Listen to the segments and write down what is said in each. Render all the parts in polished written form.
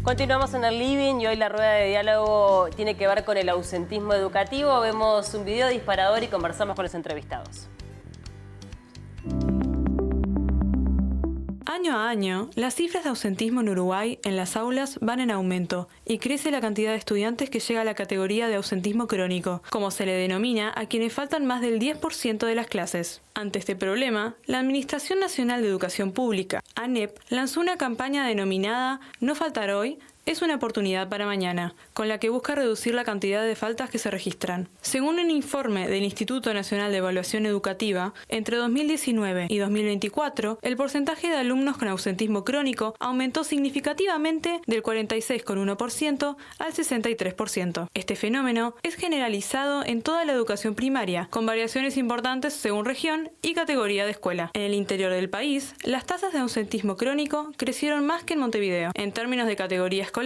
Continuamos en el living y hoy la rueda de diálogo tiene que ver con el ausentismo educativo. Vemos un video disparador y conversamos con los entrevistados. Año a año, las cifras de ausentismo en Uruguay en las aulas van en aumento y crece la cantidad de estudiantes que llega a la categoría de ausentismo crónico, como se le denomina a quienes faltan más del 10% de las clases. Ante este problema, la Administración Nacional de Educación Pública, ANEP, lanzó una campaña denominada No faltar hoy, es una oportunidad para mañana, con la que busca reducir la cantidad de faltas que se registran. Según un informe del Instituto Nacional de Evaluación Educativa, entre 2019 y 2024, el porcentaje de alumnos con ausentismo crónico aumentó significativamente del 46,1% al 63%. Este fenómeno es generalizado en toda la educación primaria, con variaciones importantes según región y categoría de escuela. En el interior del país, las tasas de ausentismo crónico crecieron más que en Montevideo. En términos de categoría escolar,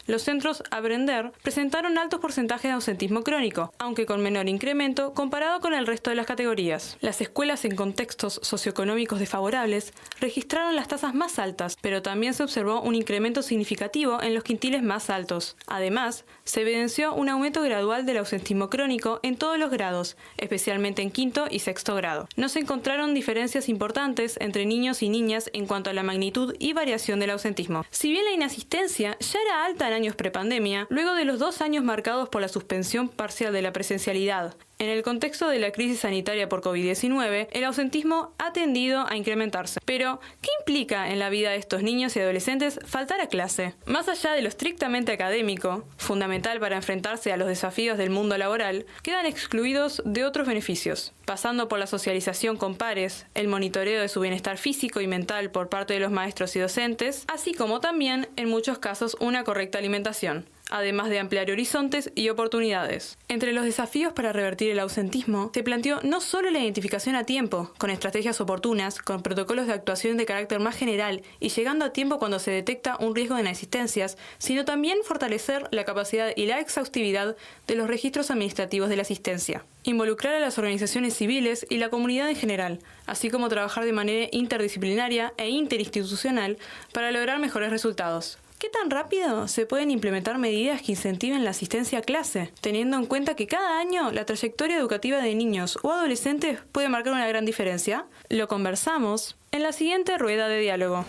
los centros Aprender presentaron altos porcentajes de ausentismo crónico, aunque con menor incremento comparado con el resto de las categorías. Las escuelas en contextos socioeconómicos desfavorables registraron las tasas más altas, pero también se observó un incremento significativo en los quintiles más altos. Además, se evidenció un aumento gradual del ausentismo crónico en todos los grados, especialmente en quinto y sexto grado. No se encontraron diferencias importantes entre niños y niñas en cuanto a la magnitud y variación del ausentismo. Si bien la inasistencia ya era alta en años prepandemia, luego de los 2 años marcados por la suspensión parcial de la presencialidad. En el contexto de la crisis sanitaria por COVID-19, el ausentismo ha tendido a incrementarse. Pero, ¿qué implica en la vida de estos niños y adolescentes faltar a clase? Más allá de lo estrictamente académico, fundamental para enfrentarse a los desafíos del mundo laboral, quedan excluidos de otros beneficios, pasando por la socialización con pares, el monitoreo de su bienestar físico y mental por parte de los maestros y docentes, así como también, en muchos casos, una correcta alimentación, además de ampliar horizontes y oportunidades. Entre los desafíos para revertir el ausentismo, se planteó no solo la identificación a tiempo, con estrategias oportunas, con protocolos de actuación de carácter más general y llegando a tiempo cuando se detecta un riesgo de inasistencias, sino también fortalecer la capacidad y la exhaustividad de los registros administrativos de la asistencia. Involucrar a las organizaciones civiles y la comunidad en general, así como trabajar de manera interdisciplinaria e interinstitucional para lograr mejores resultados. ¿Qué tan rápido se pueden implementar medidas que incentiven la asistencia a clase, teniendo en cuenta que cada año la trayectoria educativa de niños o adolescentes puede marcar una gran diferencia? Lo conversamos en la siguiente rueda de diálogo.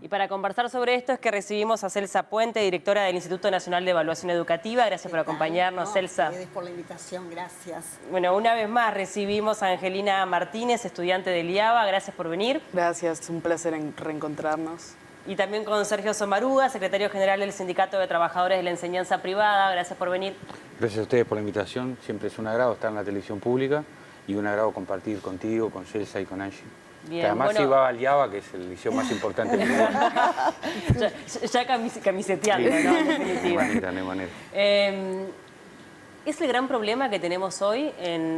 Y para conversar sobre esto es que recibimos a Celsa Puente, directora del Instituto Nacional de Evaluación Educativa. Gracias por acompañarnos, Celsa. Gracias por la invitación, gracias. Bueno, una vez más recibimos a Angelina Martínez, estudiante del IABA. Gracias por venir. Gracias, es un placer reencontrarnos. Y también con Sergio Somaruga, secretario general del Sindicato de Trabajadores de la Enseñanza Privada. Gracias por venir. Gracias a ustedes por la invitación. Siempre es un agrado estar en la televisión pública y un agrado compartir contigo, con Celsa y con Angie. Bien, que además bueno, iba al IABA, que es el liceo más importante del mundo. ya camiseteando, ¿no? En definitiva. De manera. ¿Es el gran problema que tenemos hoy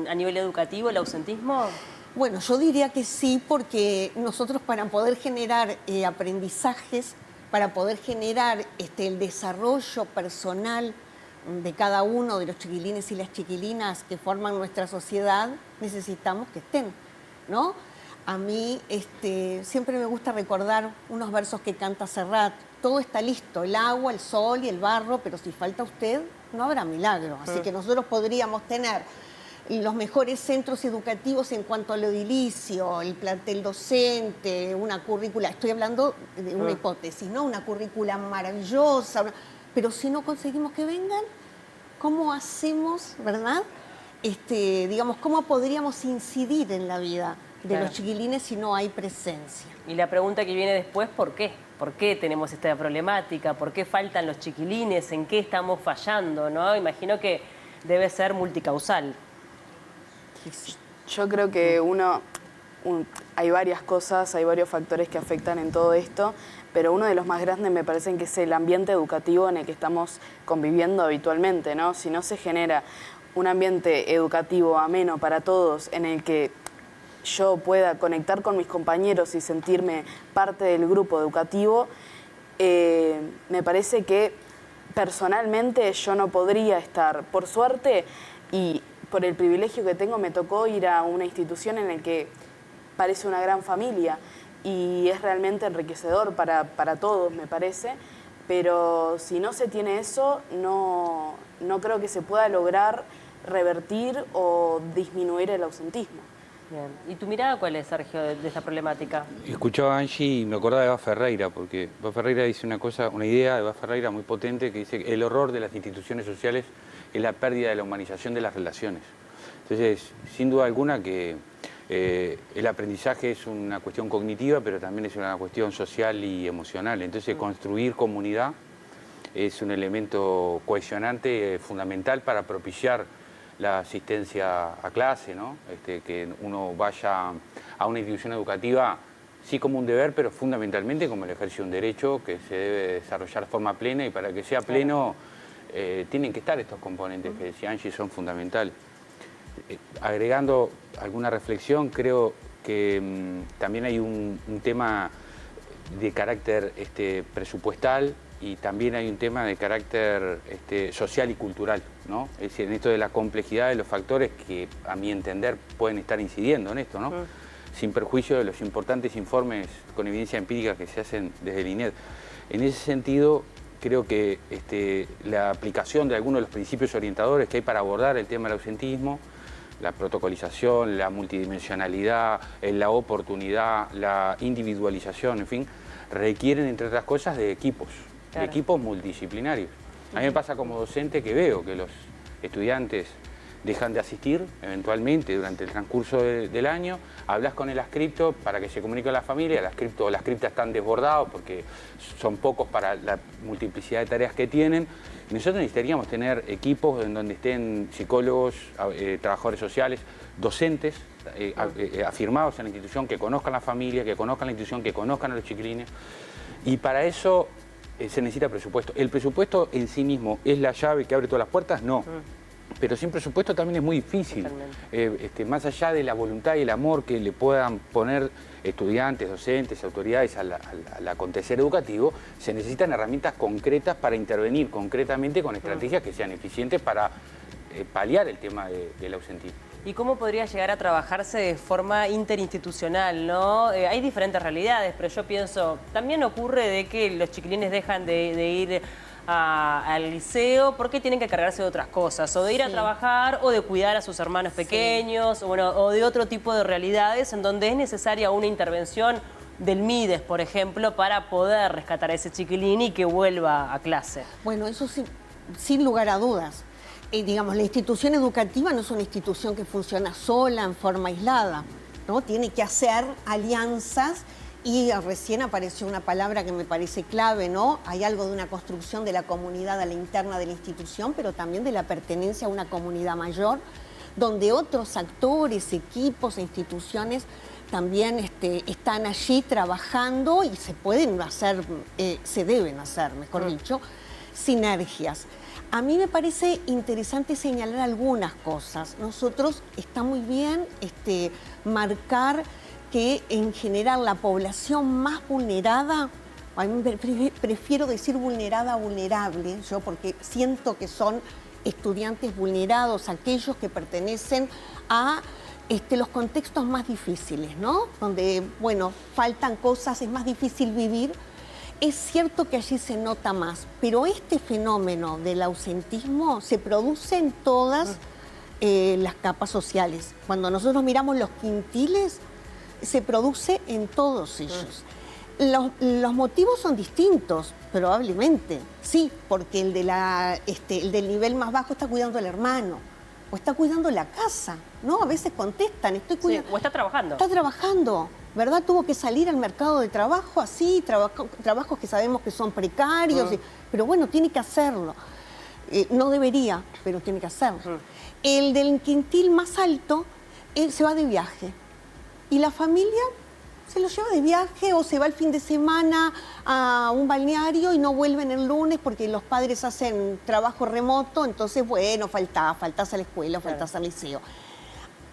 a nivel educativo, el ausentismo? Bueno, yo diría que sí, porque nosotros para poder generar aprendizajes, para poder generar el desarrollo personal de cada uno de los chiquilines y las chiquilinas que forman nuestra sociedad, necesitamos que estén, ¿no? A mí siempre me gusta recordar unos versos que canta Serrat. Todo está listo, el agua, el sol y el barro, pero si falta usted, no habrá milagro. Así que nosotros podríamos tener los mejores centros educativos en cuanto al edilicio, el plantel docente, una currícula, estoy hablando de una hipótesis, ¿no? Una currícula maravillosa, pero si no conseguimos que vengan, ¿cómo hacemos, verdad? Digamos, ¿cómo podríamos incidir en la vida de los chiquilines si no hay presencia? Y la pregunta que viene después, ¿por qué? ¿Por qué tenemos esta problemática? ¿Por qué faltan los chiquilines? ¿En qué estamos fallando? ¿No? Imagino que debe ser multicausal. Yo creo que hay varias cosas, hay varios factores que afectan en todo esto, pero uno de los más grandes me parece que es el ambiente educativo en el que estamos conviviendo habitualmente, ¿no? Si no se genera un ambiente educativo ameno para todos, en el que yo pueda conectar con mis compañeros y sentirme parte del grupo educativo, me parece que personalmente yo no podría estar. Por suerte y por el privilegio que tengo, me tocó ir a una institución en la que parece una gran familia y es realmente enriquecedor para todos, me parece, pero si no se tiene eso, no creo que se pueda lograr revertir o disminuir el ausentismo. Bien. ¿Y tu mirada cuál es, Sergio, de esta problemática? Escuchaba a Angie y me acordaba de Eva Ferreira, porque Eva Ferreira dice una idea de Eva Ferreira muy potente, que dice que el horror de las instituciones sociales es la pérdida de la humanización de las relaciones. Entonces, sin duda alguna que el aprendizaje es una cuestión cognitiva, pero también es una cuestión social y emocional. Entonces, construir comunidad es un elemento cohesionante fundamental para propiciar la asistencia a clase, ¿no? Que uno vaya a una institución educativa sí como un deber, pero fundamentalmente como el ejercicio de un derecho que se debe desarrollar de forma plena, y para que sea pleno tienen que estar estos componentes que decía Angie, son fundamentales. Agregando alguna reflexión, creo que también hay un tema de carácter presupuestal, y también hay un tema de carácter social y cultural, ¿no? Es decir, en esto de la complejidad de los factores que, a mi entender, pueden estar incidiendo en esto, ¿no? Sin perjuicio de los importantes informes con evidencia empírica que se hacen desde el INED. En ese sentido, creo que la aplicación de algunos de los principios orientadores que hay para abordar el tema del ausentismo, la protocolización, la multidimensionalidad, la oportunidad, la individualización, en fin, requieren, entre otras cosas, de equipos. Claro. De equipos multidisciplinarios. A mí me pasa como docente que veo que los estudiantes dejan de asistir eventualmente durante el transcurso del año, hablas con el adscripto para que se comunique con la familia, el adscripto o la adscripta están desbordados porque son pocos para la multiplicidad de tareas que tienen. Y nosotros necesitaríamos tener equipos en donde estén psicólogos, trabajadores sociales, docentes afirmados en la institución, que conozcan la familia, que conozcan la institución, que conozcan a los chiquilines. Y para eso se necesita presupuesto. ¿El presupuesto en sí mismo es la llave que abre todas las puertas? No. Pero sin presupuesto también es muy difícil. Más allá de la voluntad y el amor que le puedan poner estudiantes, docentes, autoridades al acontecer educativo, se necesitan herramientas concretas para intervenir concretamente con estrategias que sean eficientes para paliar el tema del ausentismo. ¿Y cómo podría llegar a trabajarse de forma interinstitucional, ¿no? Hay diferentes realidades, pero yo pienso, también ocurre de que los chiquilines dejan de ir al liceo porque tienen que cargarse de otras cosas, o de ir a trabajar, o de cuidar a sus hermanos pequeños, o de otro tipo de realidades en donde es necesaria una intervención del MIDES, por ejemplo, para poder rescatar a ese chiquilín y que vuelva a clase. Bueno, eso sí, sin lugar a dudas. Digamos, la institución educativa no es una institución que funciona sola, en forma aislada, ¿no? Tiene que hacer alianzas, y recién apareció una palabra que me parece clave, ¿no? Hay algo de una construcción de la comunidad a la interna de la institución, pero también de la pertenencia a una comunidad mayor, donde otros actores, equipos e instituciones también están allí trabajando, y se pueden hacer, se deben hacer, mejor dicho, sinergias. A mí me parece interesante señalar algunas cosas. Nosotros está muy bien marcar que en general la población más vulnerada, a mí prefiero decir vulnerada a vulnerable, yo porque siento que son estudiantes vulnerados, aquellos que pertenecen a los contextos más difíciles, ¿no? Donde, bueno, faltan cosas, es más difícil vivir. Es cierto que allí se nota más, pero este fenómeno del ausentismo se produce en todas las capas sociales. Cuando nosotros miramos los quintiles, se produce en todos ellos. Los motivos son distintos, probablemente, sí, porque el del nivel más bajo está cuidando al hermano, o está cuidando la casa, ¿no? A veces contestan, estoy cuidando. Sí, o está trabajando. Está trabajando, ¿verdad? Tuvo que salir al mercado de trabajo así, trabajos que sabemos que son precarios, pero bueno, tiene que hacerlo. No debería, pero tiene que hacerlo. El del quintil más alto, él se va de viaje, y la familia se lo lleva de viaje, o se va el fin de semana a un balneario y no vuelven el lunes porque los padres hacen trabajo remoto, entonces, bueno, faltás a la escuela, faltás al liceo.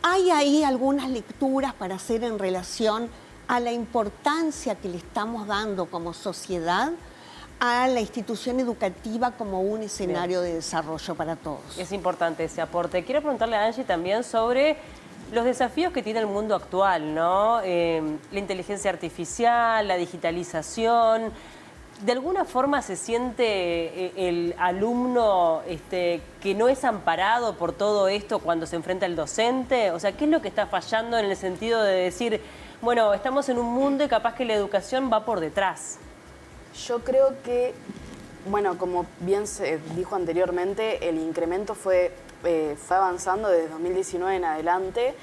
Hay ahí algunas lecturas para hacer en relación a la importancia que le estamos dando como sociedad a la institución educativa como un escenario de desarrollo para todos. Es importante ese aporte. Quiero preguntarle a Angie también sobre los desafíos que tiene el mundo actual, ¿no? La inteligencia artificial, la digitalización. ¿De alguna forma se siente el alumno que no es amparado por todo esto cuando se enfrenta al docente? O sea, ¿qué es lo que está fallando en el sentido de decir, bueno, estamos en un mundo y capaz que la educación va por detrás? Yo creo que, bueno, como bien se dijo anteriormente, el incremento fue avanzando desde 2019 en adelante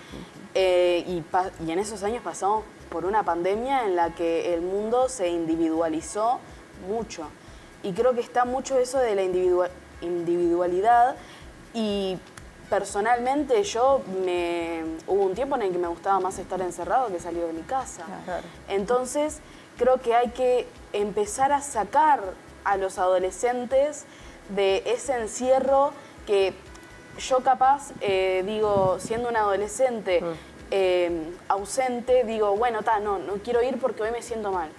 y en esos años pasamos por una pandemia en la que el mundo se individualizó mucho. Y creo que está mucho eso de la individualidad y personalmente hubo un tiempo en el que me gustaba más estar encerrado que salir de mi casa. Claro. Entonces creo que hay que empezar a sacar a los adolescentes de ese encierro que yo capaz, digo, siendo un adolescente ausente, digo, bueno, no quiero ir porque hoy me siento mal.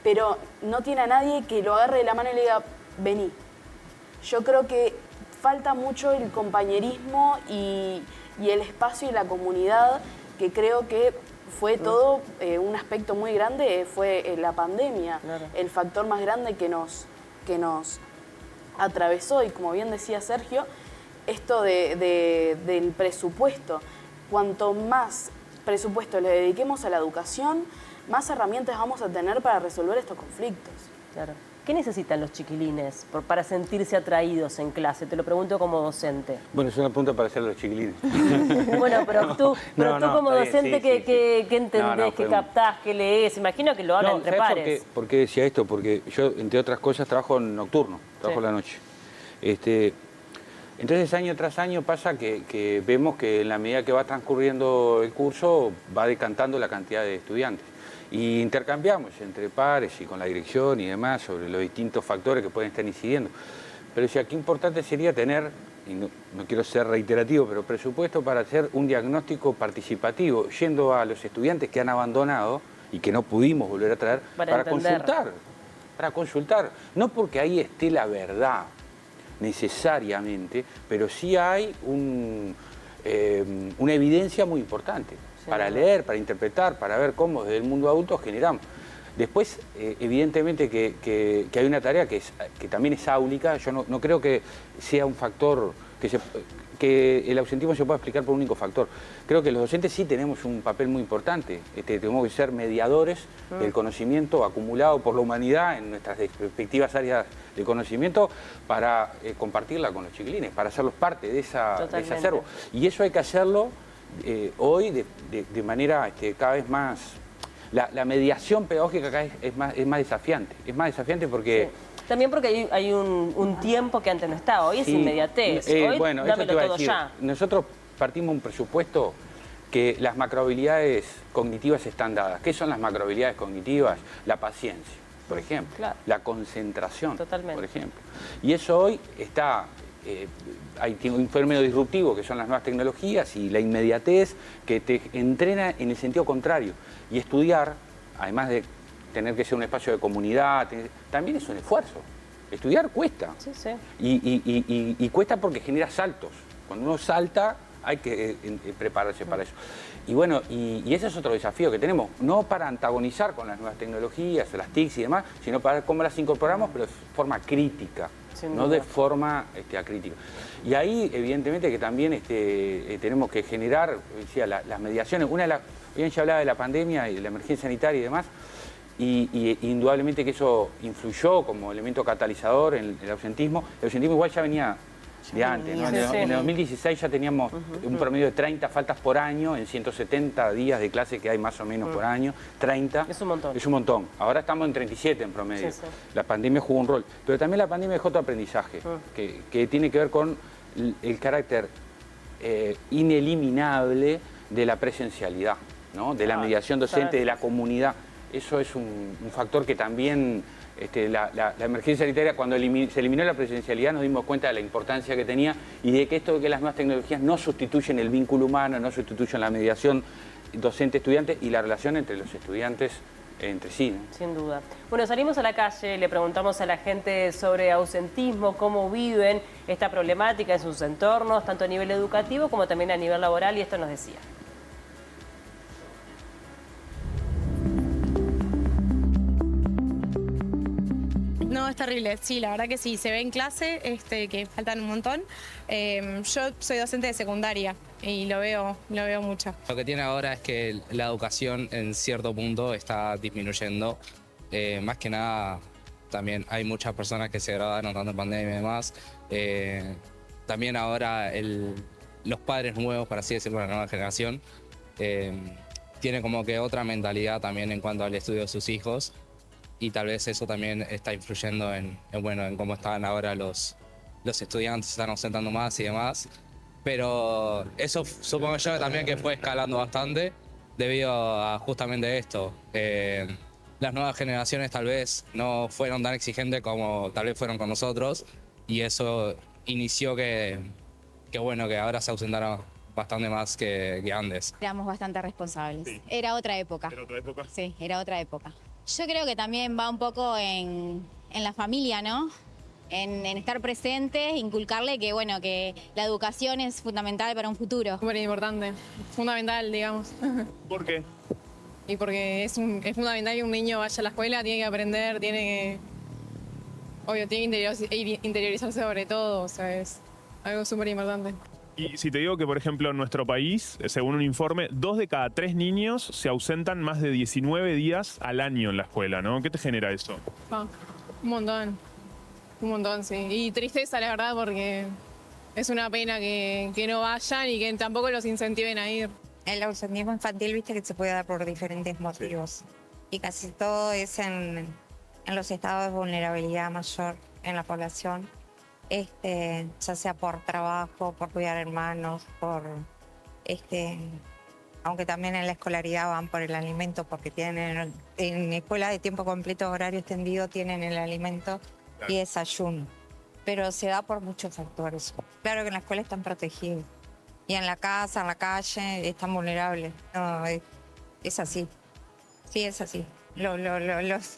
Pero no tiene a nadie que lo agarre de la mano y le diga, vení. Yo creo que falta mucho el compañerismo y el espacio y la comunidad, que creo que fue todo un aspecto muy grande, fue la pandemia, Claro. el factor más grande que nos atravesó. Y como bien decía Sergio, esto del presupuesto. Cuanto más presupuesto le dediquemos a la educación, más herramientas vamos a tener para resolver estos conflictos. Claro. ¿Qué necesitan los chiquilines para sentirse atraídos en clase? Te lo pregunto como docente. Bueno, es una pregunta para hacer a los chiquilines. Bueno, pero tú como está bien, docente, sí, ¿qué entendés, No, qué captás, qué lees? Imagino que lo hablan entre ¿sabes pares. por qué decía esto? Porque yo, entre otras cosas, trabajo en nocturno, trabajo Sí. la noche. Entonces, año tras año pasa que vemos que en la medida que va transcurriendo el curso, va decantando la cantidad de estudiantes. Y intercambiamos entre pares y con la dirección y demás sobre los distintos factores que pueden estar incidiendo. Pero decía, qué importante sería tener, y no quiero ser reiterativo, pero presupuesto para hacer un diagnóstico participativo, yendo a los estudiantes que han abandonado y que no pudimos volver a traer, para consultar. No porque ahí esté la verdad necesariamente, pero sí hay una evidencia muy importante para leer, para interpretar, para ver cómo desde el mundo adulto generamos. Después, evidentemente que hay una tarea que también es áulica. Yo no creo que sea un factor que el ausentismo se pueda explicar por un único factor. Creo que los docentes sí tenemos un papel muy importante. Tenemos que ser mediadores del conocimiento acumulado por la humanidad en nuestras respectivas áreas de conocimiento para compartirla con los chiquilines, para hacerlos parte de ese acervo. Y eso hay que hacerlo hoy de manera cada vez más... La mediación pedagógica cada vez es más desafiante. Es más desafiante porque... Sí. También porque hay un tiempo que antes no estaba. Hoy es inmediatez. Hoy bueno, eso te iba a decir. Ya. Nosotros partimos de un presupuesto que las macrohabilidades cognitivas están dadas. ¿Qué son las macrohabilidades cognitivas? La paciencia, por ejemplo. Claro. La concentración, Totalmente. por ejemplo. Y eso hoy está... hay un fenómeno disruptivo que son las nuevas tecnologías y la inmediatez que te entrena en el sentido contrario. Y estudiar, además de tener que ser un espacio de comunidad, también es un esfuerzo. Estudiar cuesta. Sí, sí. Y cuesta porque genera saltos. Cuando uno salta hay que prepararse para eso. Y bueno, y ese es otro desafío que tenemos, no para antagonizar con las nuevas tecnologías, las TICs y demás, sino para ver cómo las incorporamos, pero de forma crítica. No de forma acrítica. Y ahí, evidentemente, que también tenemos que generar, decía, las mediaciones. Bien, ya hablaba de la pandemia y de la emergencia sanitaria y demás, y indudablemente que eso influyó como elemento catalizador en el ausentismo. El ausentismo igual ya venía de antes, ¿no? En el 2016 ya teníamos un promedio de 30 faltas por año en 170 días de clase que hay más o menos por año, 30. Es un montón. Es un montón. Ahora estamos en 37 en promedio. Sí. La pandemia jugó un rol. Pero también la pandemia dejó otro aprendizaje, que tiene que ver con el carácter ineliminable de la presencialidad, ¿no? De la mediación docente, de la comunidad. Eso es un factor que también... la emergencia sanitaria, cuando se eliminó la presencialidad, nos dimos cuenta de la importancia que tenía y de que esto de que las nuevas tecnologías no sustituyen el vínculo humano, no sustituyen la mediación docente-estudiante y la relación entre los estudiantes entre sí, ¿no? Sin duda. Bueno, salimos a la calle, le preguntamos a la gente sobre ausentismo, cómo viven esta problemática en sus entornos, tanto a nivel educativo como también a nivel laboral, y esto nos decía. terrible, sí, la verdad que sí. Se ve en clase que faltan un montón. Yo soy docente de secundaria y lo veo mucho. Lo que tiene ahora es que la educación en cierto punto está disminuyendo. Más que nada, también hay muchas personas que se graduaron tanto en pandemia y demás. También ahora los padres nuevos, por así decirlo, la nueva generación, tienen como que otra mentalidad también en cuanto al estudio de sus hijos. Y tal vez eso también está influyendo en cómo están ahora los estudiantes, se están ausentando más y demás. Pero eso supongo yo también que fue escalando bastante debido a justamente esto. Las nuevas generaciones tal vez no fueron tan exigentes como tal vez fueron con nosotros y eso inició que ahora se ausentaron bastante más que antes. Éramos bastante responsables. Sí. Era otra época. ¿Era otra época? Sí, era otra época. Yo creo que también va un poco en la familia, ¿no? En estar presentes, inculcarle que, bueno, que la educación es fundamental para un futuro. Súper importante, fundamental, digamos. ¿Por qué? Y porque es fundamental que un niño vaya a la escuela, tiene que aprender, tiene que interiorizarse sobre todo, o sea, es algo súper importante. Y si te digo que, por ejemplo, en nuestro país, según un informe, 2 de cada 3 niños se ausentan más de 19 días al año en la escuela, ¿no? ¿Qué te genera eso? Un montón, sí. Y tristeza, la verdad, porque es una pena que no vayan y que tampoco los incentiven a ir. El ausentismo infantil, viste que se puede dar por diferentes motivos. Y casi todo es en los estados de vulnerabilidad mayor en la población. Ya sea por trabajo, por cuidar hermanos, aunque también en la escolaridad van por el alimento, porque tienen en escuela de tiempo completo, horario extendido, tienen el alimento y desayuno. Pero se da por muchos factores. Claro que en la escuela están protegidos. Y en la casa, en la calle, están vulnerables. No, es así. Sí, es así.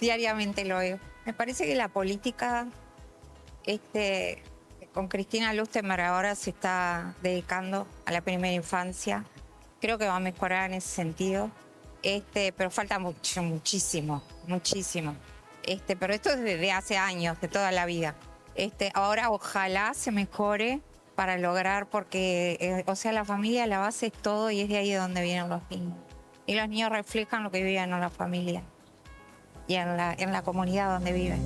Diariamente lo veo. Me parece que la política, con Cristina Lustenberg ahora se está dedicando a la primera infancia. Creo que va a mejorar en ese sentido. Pero falta muchísimo. Pero esto es desde hace años, de toda la vida. Ahora ojalá se mejore para lograr, porque, la familia, la base es todo y es de ahí de donde vienen los niños. Y los niños reflejan lo que viven en la familia y en la comunidad donde viven.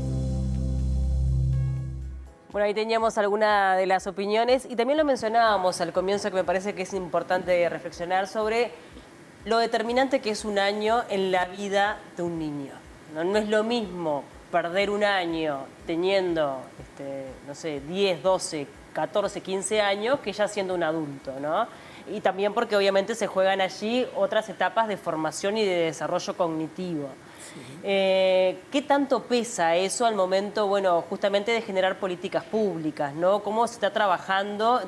Bueno, ahí teníamos algunas de las opiniones y también lo mencionábamos al comienzo, que me parece que es importante reflexionar sobre lo determinante que es un año en la vida de un niño. No es lo mismo perder un año teniendo, 10, 12, 14, 15 años que ya siendo un adulto, ¿no? Y también porque obviamente se juegan allí otras etapas de formación y de desarrollo cognitivo. Sí. ¿Qué tanto pesa eso al momento, justamente de generar políticas públicas, ¿no? ¿Cómo se está trabajando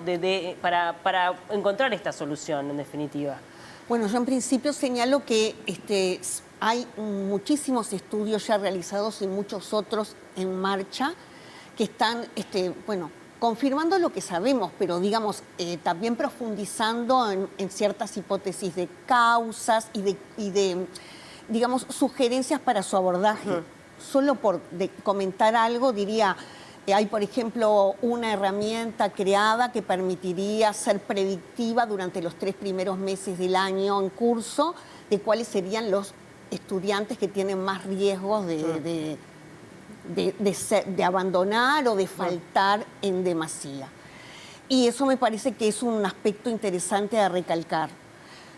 para encontrar esta solución, en definitiva? Bueno, yo en principio señalo que hay muchísimos estudios ya realizados y muchos otros en marcha que están, confirmando lo que sabemos, pero también profundizando en ciertas hipótesis de causas y de sugerencias para su abordaje. Solo por comentar algo, diría, hay, por ejemplo, una herramienta creada que permitiría ser predictiva durante los 3 primeros meses del año en curso de cuáles serían los estudiantes que tienen más riesgos de abandonar o de faltar en demasía. Y eso me parece que es un aspecto interesante a recalcar.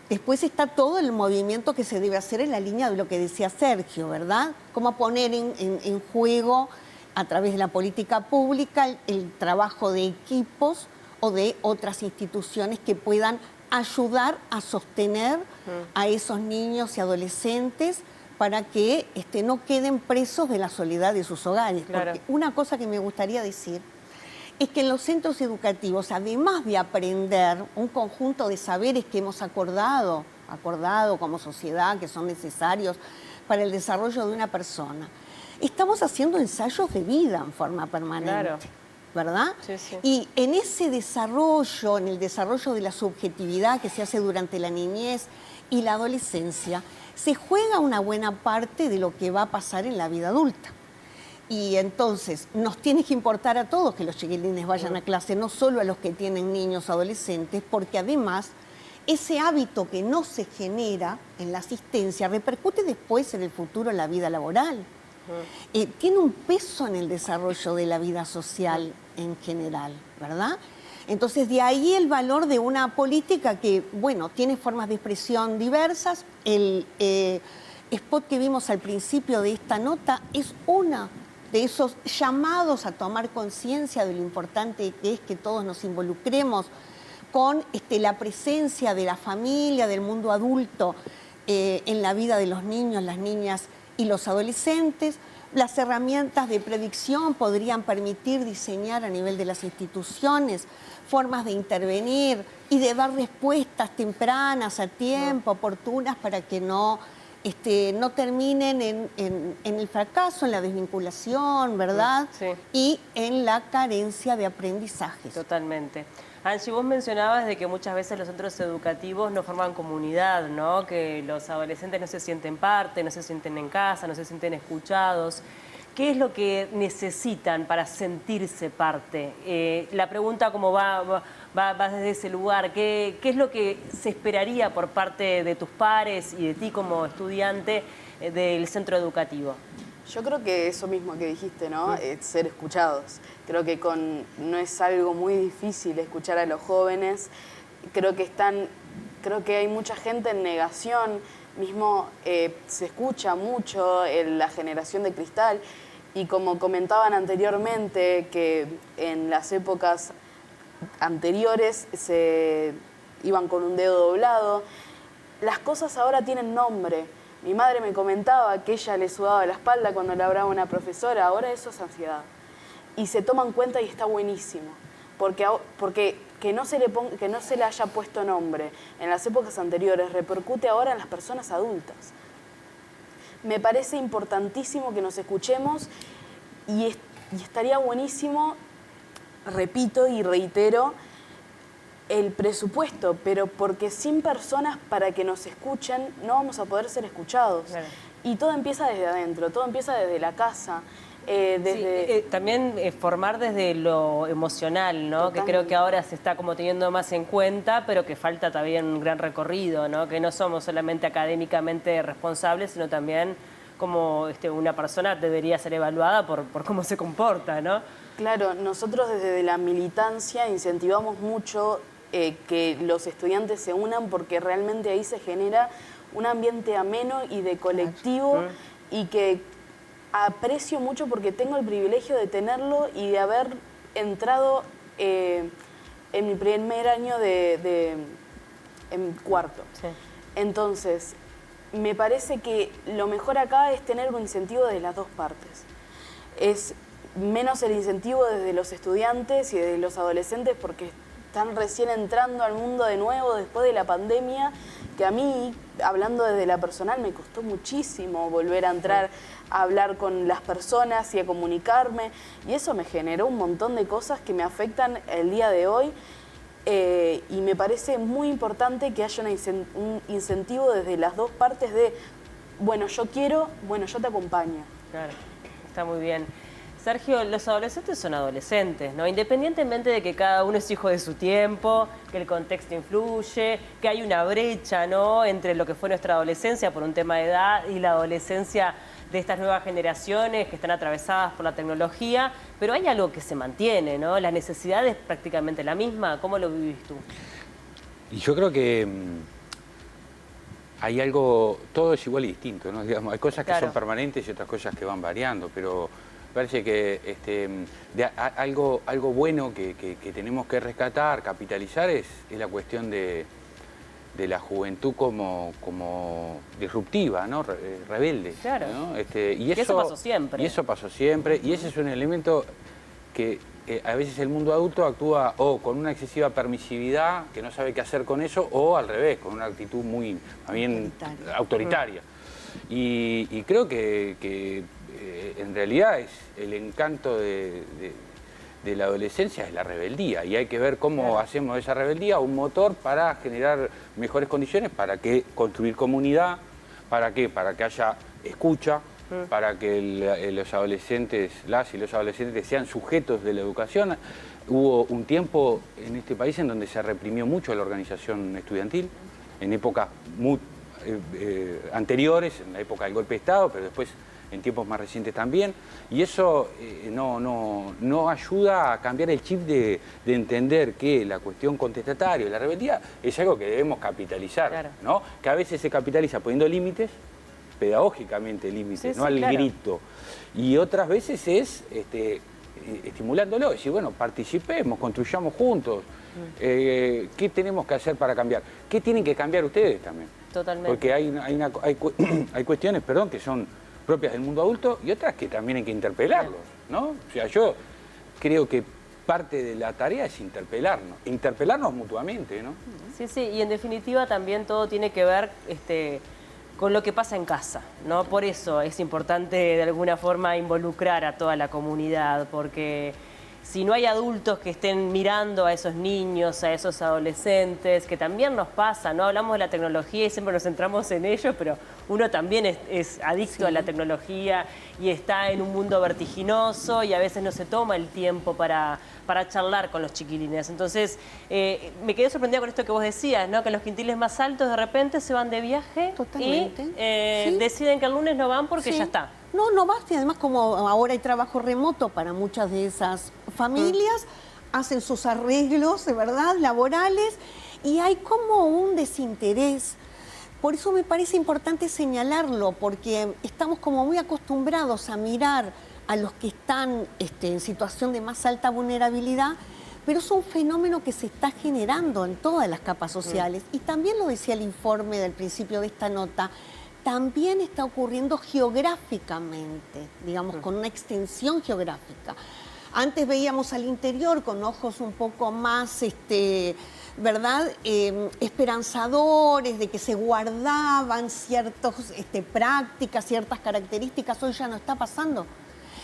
Después está todo el movimiento que se debe hacer en la línea de lo que decía Sergio, ¿verdad? Cómo poner en juego, a través de la política pública, el trabajo de equipos o de otras instituciones que puedan ayudar a sostener a esos niños y adolescentes para que no queden presos de la soledad de sus hogares. Claro. Porque una cosa que me gustaría decir es que en los centros educativos, además de aprender un conjunto de saberes que hemos acordado como sociedad, que son necesarios para el desarrollo de una persona, estamos haciendo ensayos de vida en forma permanente. Claro. ¿Verdad? Sí, sí. Y en ese desarrollo, en el desarrollo de la subjetividad que se hace durante la niñez y la adolescencia, se juega una buena parte de lo que va a pasar en la vida adulta. Y entonces nos tiene que importar a todos que los chiquilines vayan a clase, no solo a los que tienen niños o adolescentes, porque además ese hábito que no se genera en la asistencia repercute después en el futuro en la vida laboral. Tiene un peso en el desarrollo de la vida social en general, ¿verdad? Entonces, de ahí el valor de una política que, bueno, tiene formas de expresión diversas. El spot que vimos al principio de esta nota es una de esos llamados a tomar conciencia de lo importante que es que todos nos involucremos con la presencia de la familia, del mundo adulto en la vida de los niños, las niñas y los adolescentes. Las herramientas de predicción podrían permitir diseñar a nivel de las instituciones formas de intervenir y de dar respuestas tempranas, a tiempo, oportunas, para que no terminen en el fracaso, en la desvinculación, ¿verdad? Sí. Y en la carencia de aprendizajes. Totalmente. Angie, vos mencionabas de que muchas veces los centros educativos no forman comunidad, ¿no? Que los adolescentes no se sienten parte, no se sienten en casa, no se sienten escuchados. ¿Qué es lo que necesitan para sentirse parte? La pregunta como va desde ese lugar. ¿Qué es lo que se esperaría por parte de tus pares y de ti como estudiante del centro educativo? Yo creo que eso mismo que dijiste, ¿no? Ser escuchados. Creo que no es algo muy difícil escuchar a los jóvenes. Creo que hay mucha gente en negación. Mismo se escucha mucho la generación de cristal. Y como comentaban anteriormente, que en las épocas anteriores se iban con un dedo doblado, las cosas ahora tienen nombre. Mi madre me comentaba que ella le sudaba la espalda cuando le hablaba a una profesora. Ahora eso es ansiedad. Y se toman cuenta y está buenísimo. Porque que no se le haya puesto nombre en las épocas anteriores repercute ahora en las personas adultas. Me parece importantísimo que nos escuchemos y estaría buenísimo, repito y reitero, el presupuesto, pero porque sin personas para que nos escuchen no vamos a poder ser escuchados. Claro. Y todo empieza desde adentro, todo empieza desde la casa. También formar desde lo emocional, ¿no? Totalmente. Que creo que ahora se está como teniendo más en cuenta, pero que falta también un gran recorrido, ¿no? Que no somos solamente académicamente responsables, sino también como una persona debería ser evaluada por cómo se comporta, ¿no? Claro, nosotros desde la militancia incentivamos mucho que los estudiantes se unan porque realmente ahí se genera un ambiente ameno y de colectivo y que aprecio mucho porque tengo el privilegio de tenerlo y de haber entrado en mi primer año en cuarto. Sí. Entonces, me parece que lo mejor acá es tener un incentivo de las dos partes. Es menos el incentivo desde los estudiantes y desde los adolescentes porque están recién entrando al mundo de nuevo después de la pandemia, que a mí, hablando desde la personal, me costó muchísimo volver a entrar a hablar con las personas y a comunicarme, y eso me generó un montón de cosas que me afectan el día de hoy, y me parece muy importante que haya un incentivo desde las dos partes de, bueno, yo quiero, bueno, yo te acompaño. Claro, está muy bien. Sergio, los adolescentes son adolescentes, ¿no? Independientemente de que cada uno es hijo de su tiempo, que el contexto influye, que hay una brecha, ¿no?, entre lo que fue nuestra adolescencia por un tema de edad y la adolescencia de estas nuevas generaciones que están atravesadas por la tecnología, pero hay algo que se mantiene, ¿no? La necesidad es prácticamente la misma. ¿Cómo lo vivís tú? Y yo creo que hay algo, todo es igual y distinto, ¿no? Digamos, hay cosas que son permanentes y otras cosas que van variando, pero parece que algo bueno que tenemos que rescatar, capitalizar, es la cuestión de la juventud como disruptiva, ¿no? Rebelde. Claro. ¿no? Y eso pasó siempre. Y eso pasó siempre, y ese es un elemento que a veces el mundo adulto actúa o con una excesiva permisividad, que no sabe qué hacer con eso, o al revés, con una actitud muy también autoritaria. Y creo que en realidad es el encanto de la adolescencia, es la rebeldía, y hay que ver cómo hacemos de esa rebeldía un motor para generar mejores condiciones, para que construir comunidad, ¿para qué? Para que haya escucha, para que los adolescentes, las y los adolescentes sean sujetos de la educación. Hubo un tiempo en este país en donde se reprimió mucho la organización estudiantil, en épocas muy anteriores, en la época del golpe de Estado, pero después en tiempos más recientes también, y eso no ayuda a cambiar el chip de entender que la cuestión contestataria y la rebeldía es algo que debemos capitalizar, Claro. ¿no? Que a veces se capitaliza poniendo límites, pedagógicamente límites, Sí, no sí, al claro. grito, y otras veces es estimulándolo, decir, bueno, participemos, construyamos juntos, ¿qué tenemos que hacer para cambiar? ¿Qué tienen que cambiar ustedes también? Totalmente. Porque hay cuestiones, perdón, que son propias del mundo adulto y otras que también hay que interpelarlos, ¿no? O sea, yo creo que parte de la tarea es interpelarnos mutuamente, ¿no? Sí, sí, y en definitiva también todo tiene que ver con lo que pasa en casa, ¿no? Por eso es importante de alguna forma involucrar a toda la comunidad, porque si no hay adultos que estén mirando a esos niños, a esos adolescentes, que también nos pasa, ¿no? Hablamos de la tecnología y siempre nos centramos en ello, pero uno también es adicto a la tecnología y está en un mundo vertiginoso y a veces no se toma el tiempo para charlar con los chiquilines. Entonces, me quedé sorprendida con esto que vos decías, ¿no? Que en los quintiles más altos de repente se van de viaje Totalmente. y Sí. deciden que el lunes no van porque Sí. ya está. No basta, y además como ahora hay trabajo remoto para muchas de esas familias, hacen sus arreglos, de verdad, laborales, y hay como un desinterés. Por eso me parece importante señalarlo, porque estamos como muy acostumbrados a mirar a los que están en situación de más alta vulnerabilidad, pero es un fenómeno que se está generando en todas las capas sociales. Y también lo decía el informe del principio de esta nota, también está ocurriendo geográficamente, digamos, con una extensión geográfica. Antes veíamos al interior con ojos un poco más, ¿verdad?, esperanzadores, de que se guardaban ciertas prácticas, ciertas características. Hoy ya no está pasando.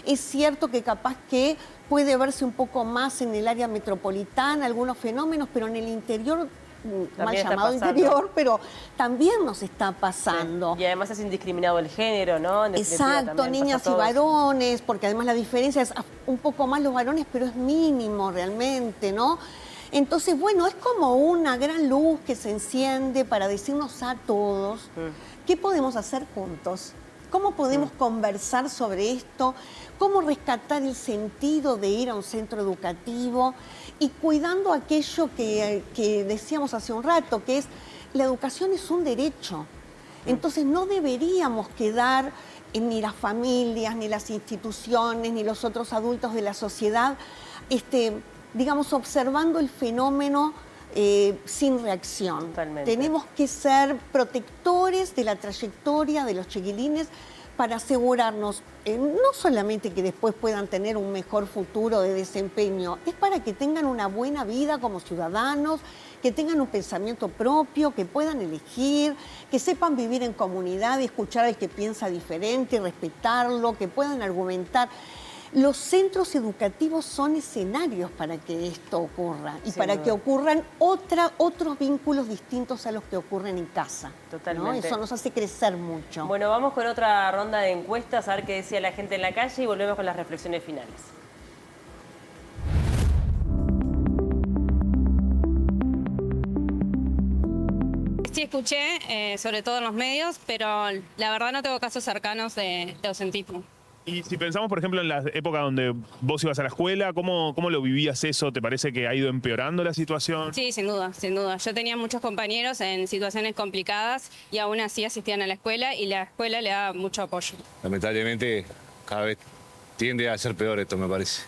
Es cierto que capaz que puede verse un poco más en el área metropolitana algunos fenómenos, pero en el interior, mal También está llamado pasando. interior, pero también nos está pasando. Sí. Y además es indiscriminado el género, ¿no? En definitiva, Exacto, también niñas pasa y a todos. varones, porque además la diferencia es un poco más los varones, pero es mínimo realmente, ¿no? Entonces, bueno, es como una gran luz que se enciende para decirnos a todos qué podemos hacer juntos, cómo podemos conversar sobre esto, cómo rescatar el sentido de ir a un centro educativo y cuidando aquello que decíamos hace un rato, que es la educación es un derecho. Entonces no deberíamos quedar ni las familias, ni las instituciones, ni los otros adultos de la sociedad, digamos, observando el fenómeno sin reacción. Totalmente. Tenemos que ser protectores de la trayectoria de los chiquilines para asegurarnos no solamente que después puedan tener un mejor futuro de desempeño, es para que tengan una buena vida como ciudadanos, que tengan un pensamiento propio, que puedan elegir, que sepan vivir en comunidad y escuchar al que piensa diferente, respetarlo, que puedan argumentar. Los centros educativos son escenarios para que esto ocurra y Sin para duda. que ocurran otros vínculos distintos a los que ocurren en casa. ¿no? Totalmente. Eso nos hace crecer mucho. Bueno, vamos con otra ronda de encuestas, a ver qué decía la gente en la calle y volvemos con las reflexiones finales. Sí escuché, sobre todo en los medios, pero la verdad no tengo casos cercanos de ausentismo. Y si pensamos, por ejemplo, en la época donde vos ibas a la escuela, ¿cómo lo vivías eso? ¿Te parece que ha ido empeorando la situación? Sí, sin duda, sin duda. Yo tenía muchos compañeros en situaciones complicadas y aún así asistían a la escuela y la escuela le da mucho apoyo. Lamentablemente cada vez tiende a ser peor esto, me parece.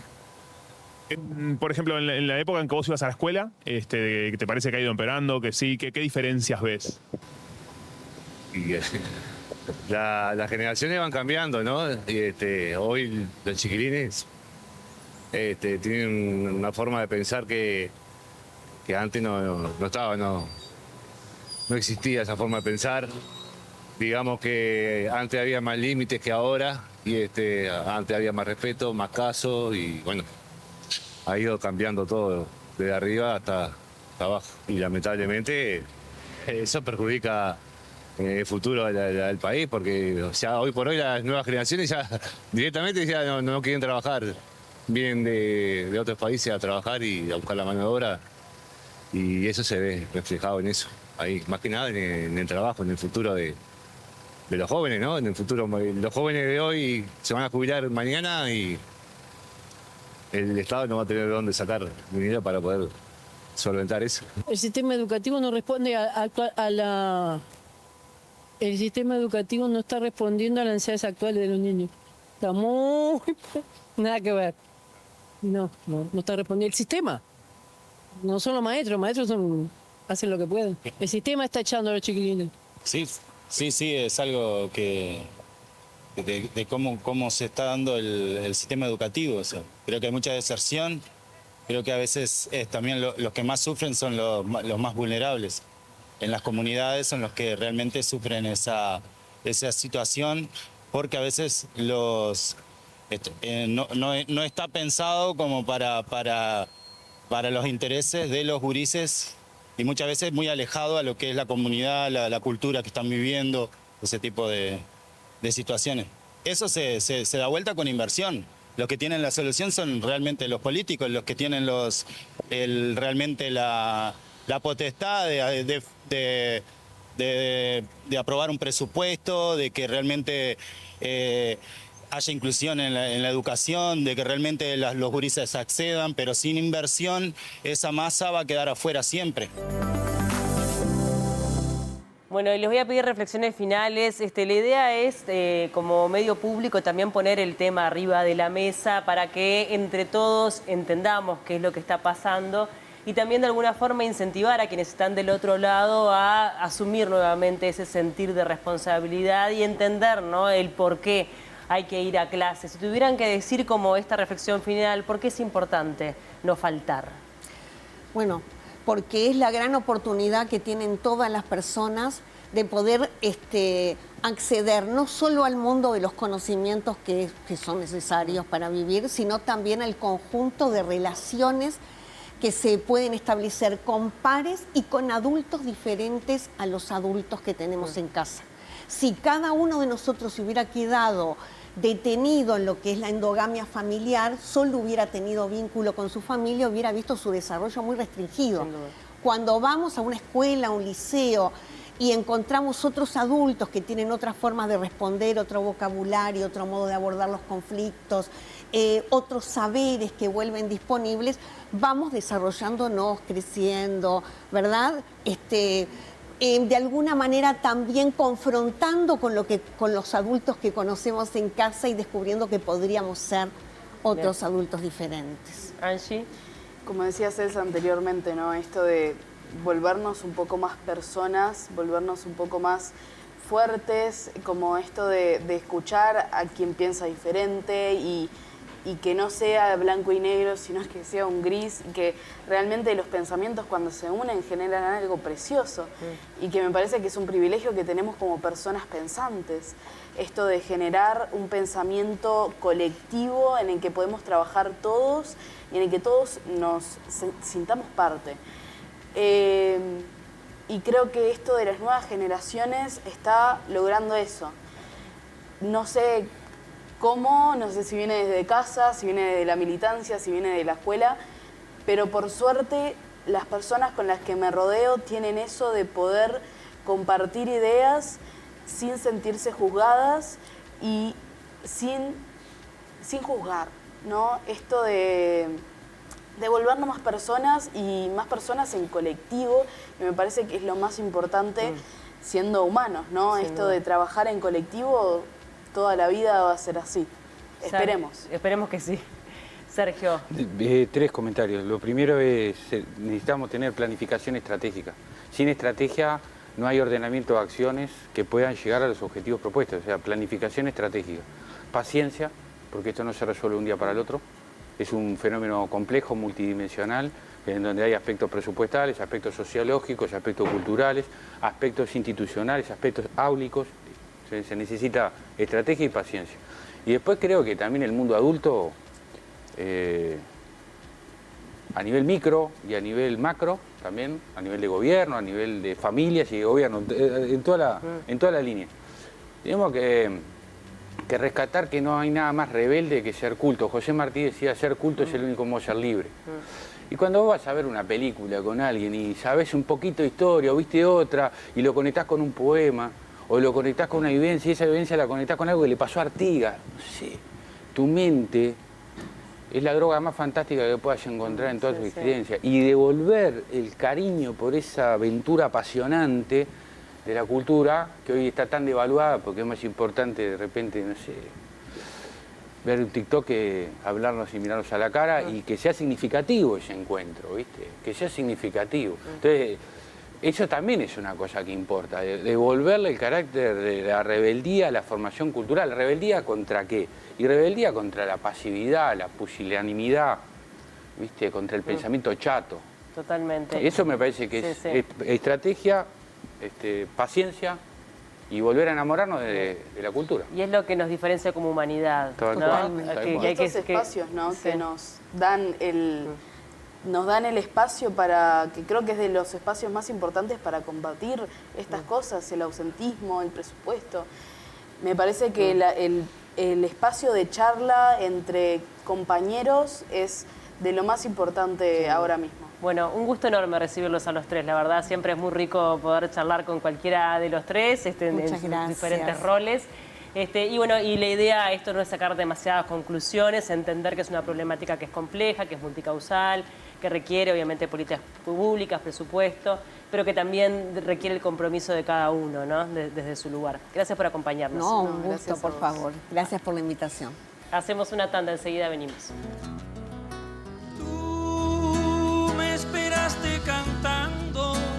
Por ejemplo, en la época en que vos ibas a la escuela, ¿te parece que ha ido empeorando? Que sí, ¿qué diferencias ves? Y, las generaciones van cambiando, ¿no? Hoy los chiquilines tienen una forma de pensar que antes no existía esa forma de pensar. Digamos que antes había más límites que ahora y antes había más respeto, más caso y bueno, ha ido cambiando todo desde arriba hasta abajo. Y lamentablemente eso perjudica el futuro del país, porque ya hoy por hoy las nuevas generaciones ya directamente ya no quieren trabajar. Vienen de otros países a trabajar y a buscar la mano de obra, y eso se ve reflejado en eso. Ahí, más que nada en el trabajo, en el futuro de los jóvenes, ¿no? En el futuro, los jóvenes de hoy se van a jubilar mañana y el Estado no va a tener de dónde sacar dinero para poder solventar eso. El sistema educativo no responde el sistema educativo no está respondiendo a las necesidades actuales de los niños. Está muy... nada que ver. No está respondiendo. El sistema. No son los maestros hacen lo que pueden. El sistema está echando a los chiquilines. Sí, es algo que de cómo se está dando el sistema educativo. O sea, creo que hay mucha deserción, creo que a veces también los que más sufren son los más vulnerables. En las comunidades son los que realmente sufren esa situación, porque a veces no está pensado como para los intereses de los gurises, y muchas veces muy alejado a lo que es la comunidad, la cultura que están viviendo, ese tipo de situaciones. Eso se da vuelta con inversión. Los que tienen la solución son realmente los políticos, los que tienen realmente la potestad de aprobar un presupuesto, de que realmente haya inclusión en la educación, de que realmente los gurises accedan, pero sin inversión esa masa va a quedar afuera siempre. Bueno, y les voy a pedir reflexiones finales. La idea es, como medio público, también poner el tema arriba de la mesa para que entre todos entendamos qué es lo que está pasando y también de alguna forma incentivar a quienes están del otro lado a asumir nuevamente ese sentir de responsabilidad y entender, ¿no?, el por qué hay que ir a clases. Si tuvieran que decir como esta reflexión final, ¿por qué es importante no faltar? Bueno, porque es la gran oportunidad que tienen todas las personas de poder acceder no solo al mundo de los conocimientos que son necesarios para vivir, sino también al conjunto de relaciones que se pueden establecer con pares y con adultos diferentes a los adultos que tenemos en casa. Si cada uno de nosotros se hubiera quedado detenido en lo que es la endogamia familiar, solo hubiera tenido vínculo con su familia, hubiera visto su desarrollo muy restringido. Cuando vamos a una escuela, a un liceo, y encontramos otros adultos que tienen otras formas de responder, otro vocabulario, otro modo de abordar los conflictos, otros saberes que vuelven disponibles, vamos desarrollándonos, creciendo, ¿verdad? De alguna manera también confrontando con los adultos que conocemos en casa y descubriendo que podríamos ser otros adultos diferentes. Angie, como decía Celsa anteriormente, ¿no? Esto de volvernos un poco más personas, volvernos un poco más fuertes, como esto de escuchar a quien piensa diferente y que no sea blanco y negro, sino que sea un gris, y que realmente los pensamientos cuando se unen generan algo precioso y que me parece que es un privilegio que tenemos como personas pensantes. Esto de generar un pensamiento colectivo en el que podemos trabajar todos y en el que todos nos sintamos parte. Y creo que esto de las nuevas generaciones está logrando eso. No sé cómo, no sé si viene desde casa, si viene de la militancia, si viene de la escuela, pero por suerte las personas con las que me rodeo tienen eso de poder compartir ideas sin sentirse juzgadas y sin juzgar, ¿no? Esto de volvernos más personas y más personas en colectivo, que me parece que es lo más importante siendo humanos, ¿no? Esto de trabajar en colectivo toda la vida va a ser así. Esperemos. Esperemos que sí. Sergio. 3 comentarios. Lo primero es, necesitamos tener planificación estratégica. Sin estrategia no hay ordenamiento de acciones que puedan llegar a los objetivos propuestos. O sea, planificación estratégica. Paciencia, porque esto no se resuelve un día para el otro. Es un fenómeno complejo, multidimensional, en donde hay aspectos presupuestales, aspectos sociológicos, aspectos culturales, aspectos institucionales, aspectos áulicos. Se necesita estrategia y paciencia. Y después creo que también el mundo adulto a nivel micro y a nivel macro, también, a nivel de gobierno, a nivel de familias y de gobierno, en toda la línea. Tenemos que rescatar que no hay nada más rebelde que ser culto. José Martí decía, ser culto es el único modo de ser libre. Y cuando vos vas a ver una película con alguien y sabés un poquito de historia o viste otra y lo conectás con un poema o lo conectás con una vivencia y esa vivencia la conectás con algo que le pasó a Artigas, no sé, tu mente es la droga más fantástica que puedas encontrar en toda tu existencia. Y devolver el cariño por esa aventura apasionante de la cultura, que hoy está tan devaluada, porque es más importante de repente, no sé, ver un TikTok que hablarnos y mirarnos a la cara y que sea significativo ese encuentro, ¿viste? Que sea significativo. Entonces, eso también es una cosa que importa, devolverle el carácter de la rebeldía a la formación cultural. ¿Rebeldía contra qué? Y rebeldía contra la pasividad, la pusilanimidad, ¿viste? Contra el pensamiento chato. Totalmente. Eso me parece que es estrategia, paciencia y volver a enamorarnos de la cultura. Y es lo que nos diferencia como humanidad. Estos espacios, ¿no? Que nos dan el espacio para, que creo que es de los espacios más importantes para combatir estas cosas, el ausentismo, el presupuesto. Me parece que el espacio de charla entre compañeros es de lo más importante ahora mismo. Bueno, un gusto enorme recibirlos a los tres, la verdad. Siempre es muy rico poder charlar con cualquiera de los tres en sus diferentes roles. Y bueno, y la idea, esto no es sacar demasiadas conclusiones, entender que es una problemática que es compleja, que es multicausal, que requiere obviamente políticas públicas, presupuesto, pero que también requiere el compromiso de cada uno, ¿no? Desde su lugar. Gracias por acompañarnos. No, un gusto, por favor. Gracias por la invitación. Hacemos una tanda, enseguida venimos.